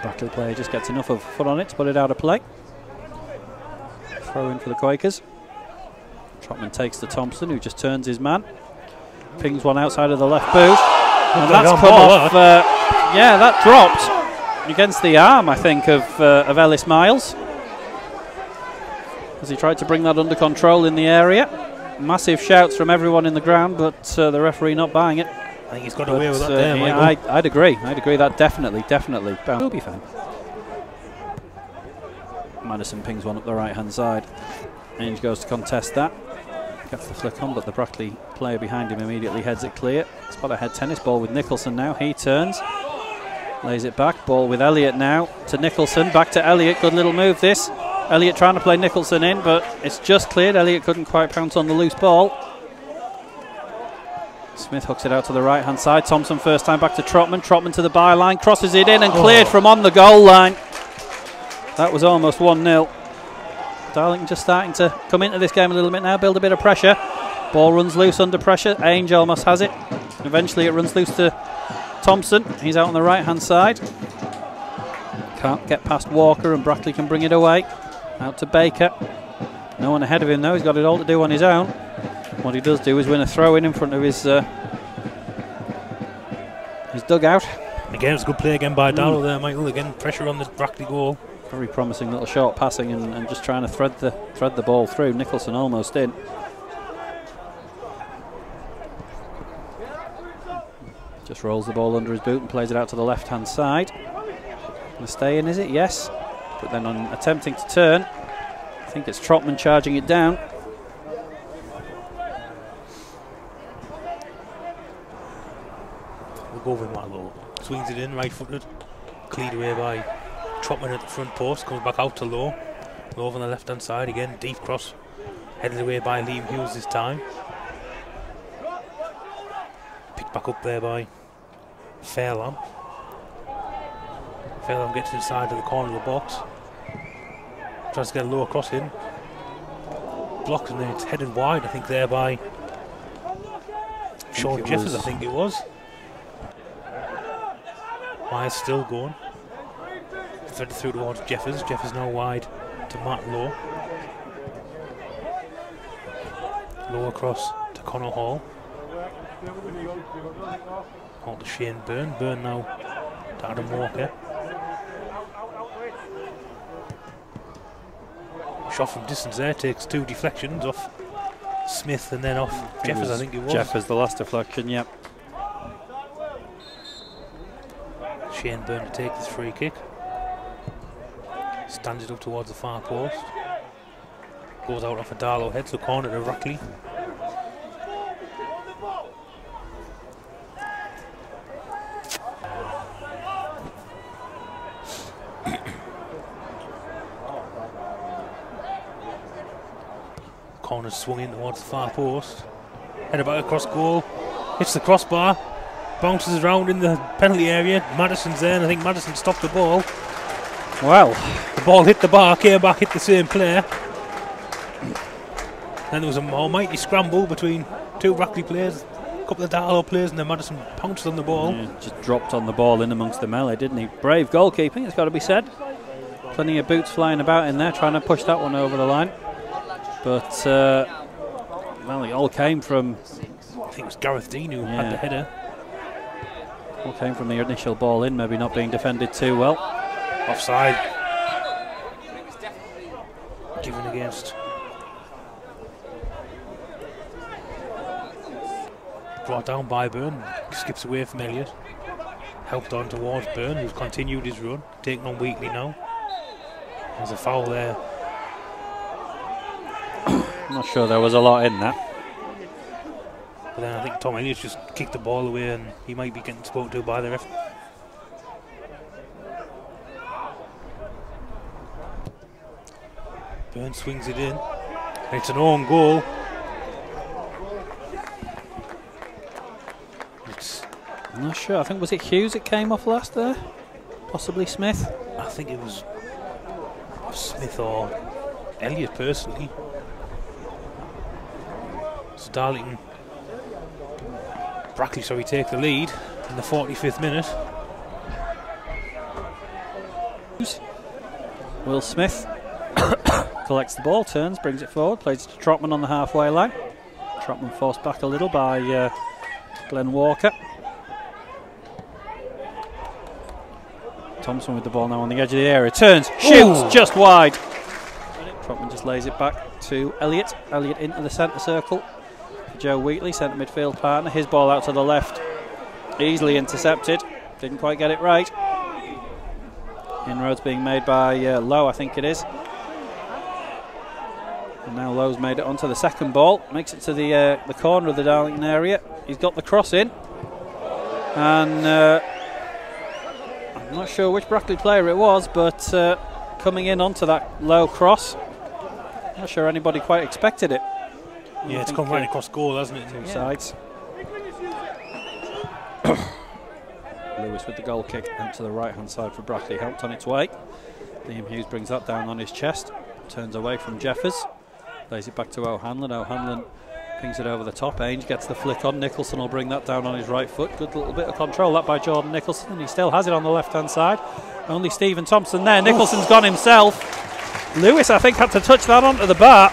Brackley player just gets enough of foot on it to put it out of play. Throw in for the Quakers. Trotman takes to Thompson, who just turns his man. Pings one outside of the left boot. And that's come off. Yeah, that dropped against the arm, I think, of Ellis Miles, as he tried to bring that under control in the area. Massive shouts from everyone in the ground, but the referee not buying it. I think he's got away with that there, yeah, I'd agree. That definitely. Will be fine. Madison pings one up the right-hand side. Ainge goes to contest that. Gets the flick on, but the Brackley player behind him immediately heads it clear. Spot ahead tennis ball with Nicholson now. He turns, lays it back. Ball with Elliott now to Nicholson. Back to Elliott. Good little move this. Elliott trying to play Nicholson in, but it's just cleared. Elliott couldn't quite pounce on the loose ball. Smith hooks it out to the right-hand side. Thompson first time back to Trotman. Trotman to the byline, crosses it in and cleared from on the goal line. That was almost 1-0. Darlington just starting to come into this game a little bit now, build a bit of pressure. Ball runs loose under pressure. Ainge almost has it. Eventually it runs loose to Thompson. He's out on the right-hand side. Can't get past Walker, and Brackley can bring it away. Out to Baker. No one ahead of him though. He's got it all to do on his own. What he does do is win a throw-in in front of his dugout. Again, it's a good play again by Darlo there, Michael. Again, pressure on the Brackley goal. Very promising little short passing and just trying to thread the ball through. Nicholson almost in. Just rolls the ball under his boot and plays it out to the left-hand side. Gonna stay in, is it? Yes. But then on attempting to turn, I think it's Trotman charging it down. We'll go with Matlow. Swings it in, right-footed. Cleared away by Trotman at the front post. Comes back out to Lowe. Lowe on the left-hand side again. Deep cross. Headed away by Liam Hughes this time. Picked back up there by Fairlam. Fairlam gets inside to the corner of the box. Tries to get a lower cross in. Blocked, and then it's headed wide, I think, there by Sean Jeffers, I think it was. Miles still going. Fed through towards Jeffers. Jeffers now wide to Matt Lowe. Low across to Connor Hall. Hall to Shane Byrne. Byrne now to Adam Walker. Shot from distance there, takes two deflections off Smith and then off Jeffers, I think it was. Jeffers, the last deflection, yep. Shane Byrne to take this free kick. Stands it up towards the far post. Goes out off a Darlo head, so corner to Brackley. Corner swung in towards the far post. Headed back across goal. Hits the crossbar. Bounces around in the penalty area. Madison's there, and I think Madison stopped the ball. Well, the ball hit the bar, came back, hit the same player. Then there was a almighty scramble between two Brackley players, a couple of Darlo players, and then Madison pounced on the ball. Yeah, just dropped on the ball in amongst the melee, didn't he? Brave goalkeeping, it's got to be said. Plenty of boots flying about in there, trying to push that one over the line. But, well, it all came from... I think it was Gareth Dean who had the header. All came from the initial ball in, maybe not being defended too well. Offside. Given against. Brought down by Byrne. Skips away from Elliott. Helped on towards Byrne, who's continued his run. Taken on weakly now. There's a foul there. I'm not sure there was a lot in that. But then I think Tom Elliott's just kicked the ball away and he might be getting spoken to by the ref. Byrne swings it in. It's an own goal. I'm not sure. I think, was it Hughes that came off last there? Possibly Smith? I think it was Smith or Elliott personally. So Darlington, Brackley, sorry, take the lead in the 45th minute. Will Smith collects the ball, turns, brings it forward, plays it to Trotman on the halfway line. Trotman forced back a little by Glenn Walker. Thompson with the ball now on the edge of the area, turns, shoots, just wide. Trotman just lays it back to Elliott. Elliott into the centre circle. Joe Wheatley, centre midfield partner. His ball out to the left, easily intercepted. Didn't quite get it right. Inroads being made by Lowe, I think it is. And now Lowe's made it onto the second ball. Makes it to the corner of the Darlington area. He's got the cross in. And I'm not sure which Brackley player it was, but coming in onto that low cross, not sure anybody quite expected it. Yeah, it's come right across goal, hasn't it? Two sides. Lewis with the goal kick out to the right hand side for Brackley, helped on its way. Liam Hughes brings that down on his chest, turns away from Jeffers, plays it back to O'Hanlon. O'Hanlon pings it over the top. Ainge gets the flick on. Nicholson will bring that down on his right foot. Good little bit of control that by Jordan Nicholson, and he still has it on the left hand side. Only Stephen Thompson there. Nicholson's gone himself. Lewis, I think, had to touch that onto the bar.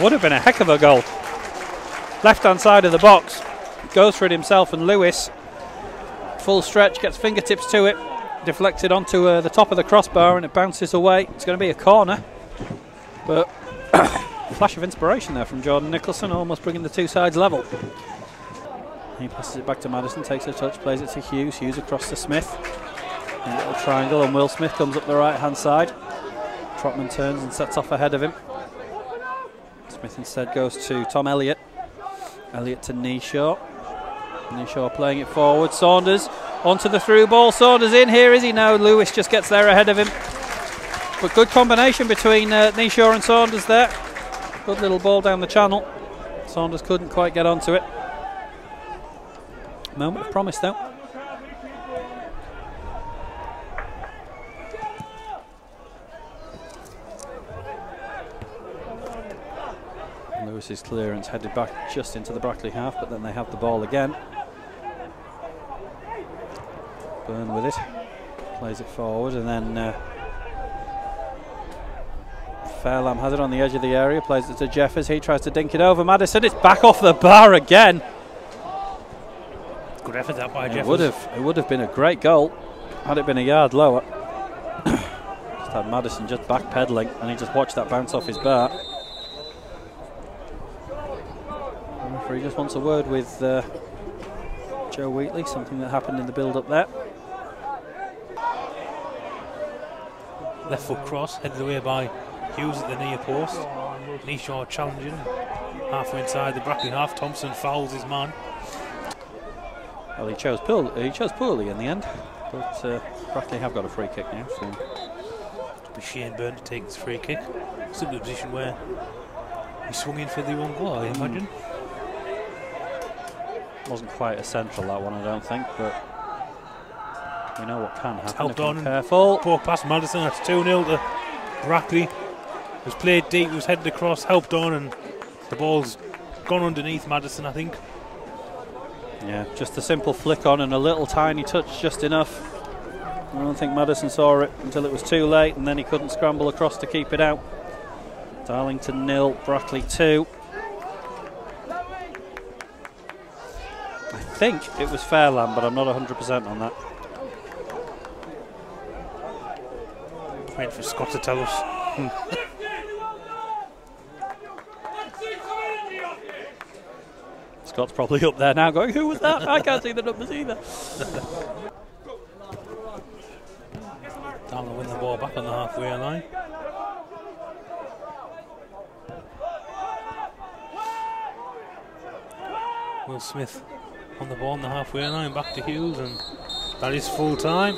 Would have been a heck of a goal. Left hand side of the box, goes for it himself, and Lewis, full stretch, gets fingertips to it, deflects it onto the top of the crossbar, and it bounces away. It's going to be a corner, but flash of inspiration there from Jordan Nicholson, almost bringing the two sides level. He passes it back to Madison, takes a touch, plays it to Hughes. Hughes across to Smith. A little triangle, and Will Smith comes up the right hand side. Trotman turns and sets off ahead of him. Smith instead goes to Tom Elliott. Elliott to Neeshaw. Neeshaw playing it forward. Saunders onto the through ball. Saunders in here, is he? No, Lewis just gets there ahead of him. But good combination between Neeshaw and Saunders there. Good little ball down the channel. Saunders couldn't quite get onto it. Moment of promise though. Lewis's clearance headed back just into the Brackley half, but then they have the ball again. Byrne with it, plays it forward, and then Fairlamb has it on the edge of the area, plays it to Jeffers. He tries to dink it over Madison. It's back off the bar again. Good effort that by Jeffers. It would have been a great goal had it been a yard lower. Just had Madison just backpedaling, and he just watched that bounce off his bar. The referee just wants a word with Joe Wheatley, something that happened in the build-up there. Left foot cross, headed away by Hughes at the near post. Neeshaw challenging, halfway inside the Brackley half. Thompson fouls his man. Well, he chose poorly in the end, but Brackley have got a free kick now. So It'll be Shane Byrne to take this free kick. Simply a position where he swung in for the wrong goal, I imagine. Wasn't quite as central, that one, I don't think, but we know what can happen. Helped on, careful. Poke past Madison. That's 2-0 to Brackley. It was played deep, it was headed across, helped on, and the ball's gone underneath Madison, I think. Yeah, just a simple flick on and a little tiny touch, just enough. I don't think Madison saw it until it was too late, and then he couldn't scramble across to keep it out. Darlington 0, Brackley 2. I think it was Fairlamb, but I'm not 100% on that. Waiting for Scott to tell us. Scott's probably up there now going, who was that? I can't see the numbers either. Darlo win the ball back on the halfway line. Will Smith on the ball on the halfway line, back to Hughes, and that is full time.